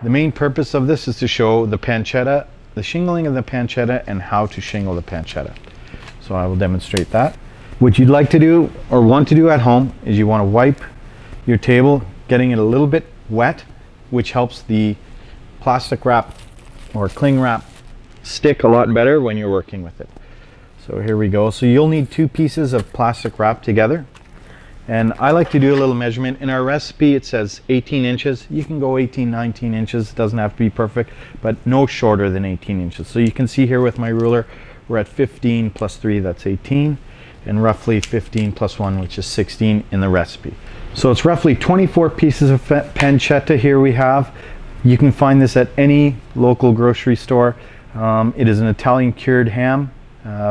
The main purpose of this is to show the pancetta, the shingling of the pancetta, and how to shingle the pancetta. So I will demonstrate that. What you'd like to do or want to do at home is you want to wipe your table, getting it a little bit wet, which helps the plastic wrap or cling wrap stick a lot better when you're working with it. So here we go. So you'll need 2 pieces of plastic wrap together. And I like to do a little measurement. In our recipe it says 18 inches. You can go 18, 19 inches. It doesn't have to be perfect, but no shorter than 18 inches. So you can see here with my ruler, we're at 15 plus 3, that's 18. And roughly 15 plus 1, which is 16 in the recipe. So it's roughly 24 pieces of pancetta here we have. You can find this at any local grocery store. It is an Italian cured ham,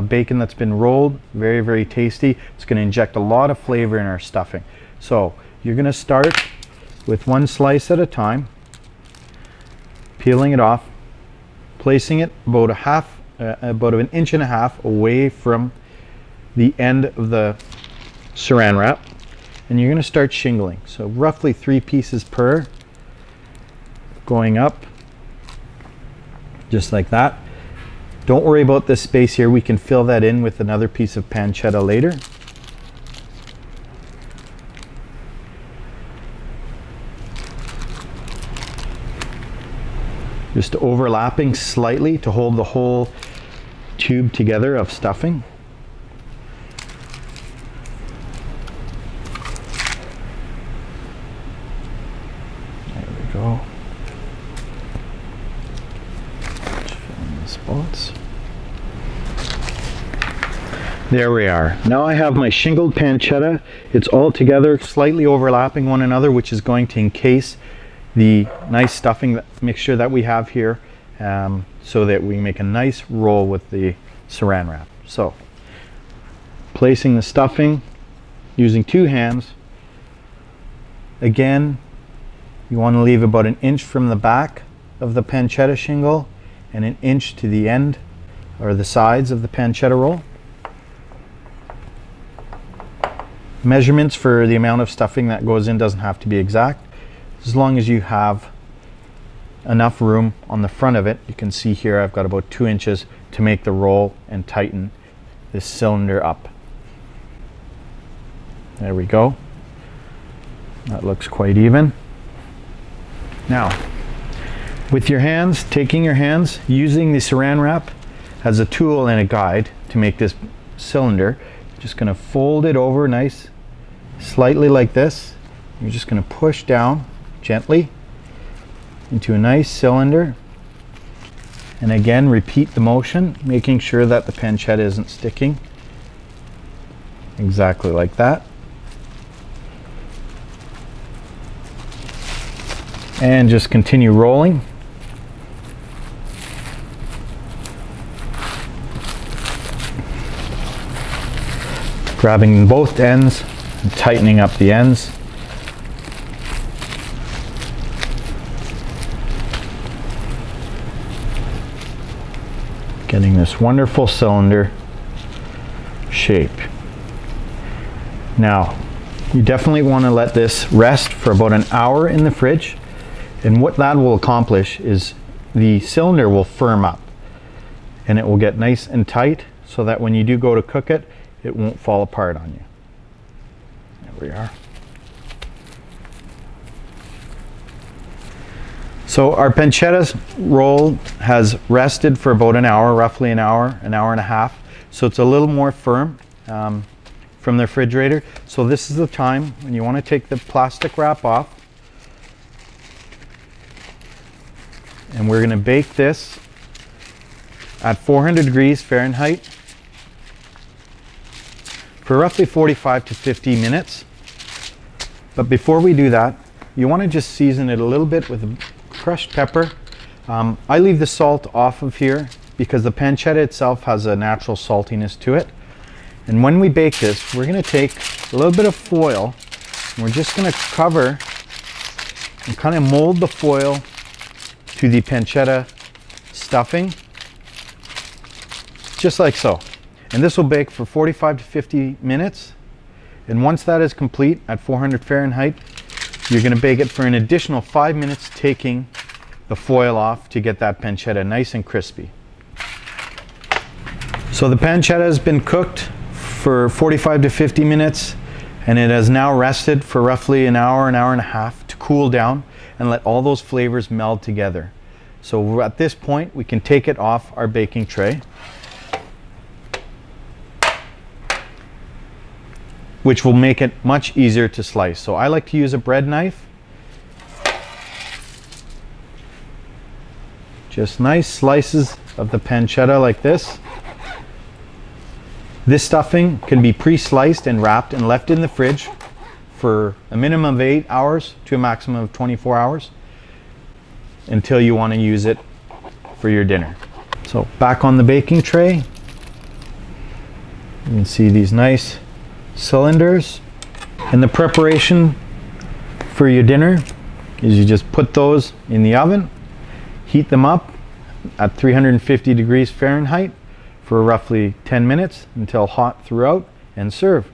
bacon that's been rolled, very, very tasty. It's going to inject a lot of flavor in our stuffing. So you're going to start with 1 slice at a time, peeling it off, placing it about about 1.5 inches away from the end of the saran wrap, and you're going to start shingling. So roughly 3 pieces per, going up just like that. Don't worry about this space here, we can fill that in with another piece of pancetta later. Just overlapping slightly to hold the whole tube together of stuffing. Go. Just fill in the spots. There we are. Now I have my shingled pancetta. It's all together, slightly overlapping one another, which is going to encase the nice stuffing mixture that we have here, so that we make a nice roll with the saran wrap. So, placing the stuffing using 2 hands. Again, you want to leave about 1 inch from the back of the pancetta shingle and 1 inch to the end or the sides of the pancetta roll. Measurements for the amount of stuffing that goes in doesn't have to be exact, as long as you have enough room on the front of it. You can see here I've got about 2 inches to make the roll and tighten this cylinder up. There we go. That looks quite even. Now, with your hands, taking your hands, using the saran wrap as a tool and a guide to make this cylinder, just going to fold it over nice, slightly like this. You're just going to push down gently into a nice cylinder. And again, repeat the motion, making sure that the pancetta isn't sticking. Exactly like that. And just continue rolling. Grabbing both ends and tightening up the ends. Getting this wonderful cylinder shape. Now, you definitely want to let this rest for about 1 hour in the fridge. And what that will accomplish is the cylinder will firm up and it will get nice and tight so that when you do go to cook it, it won't fall apart on you. There we are. So our pancetta roll has rested for about 1 hour, roughly 1 hour, 1.5 hours. So it's a little more firm from the refrigerator. So this is the time when you want to take the plastic wrap off. And we're going to bake this at 400 degrees Fahrenheit for roughly 45 to 50 minutes. But before we do that, you want to just season it a little bit with a crushed pepper. I leave the salt off of here because the pancetta itself has a natural saltiness to it. And when we bake this, we're going to take a little bit of foil and we're just going to cover and kind of mold the foil to the pancetta stuffing, just like so. And this will bake for 45 to 50 minutes. And once that is complete at 400 Fahrenheit, you're going to bake it for an additional 5 minutes, taking the foil off to get that pancetta nice and crispy. So the pancetta has been cooked for 45 to 50 minutes, and it has now rested for roughly an hour and a half to cool down and let all those flavors meld together. So at this point, we can take it off our baking tray, which will make it much easier to slice. So I like to use a bread knife. Just nice slices of the pancetta like this. This stuffing can be pre-sliced and wrapped and left in the fridge for a minimum of 8 hours to a maximum of 24 hours until you want to use it for your dinner. So back on the baking tray, you can see these nice cylinders. And the preparation for your dinner is you just put those in the oven, heat them up at 350 degrees Fahrenheit for roughly 10 minutes until hot throughout, and serve.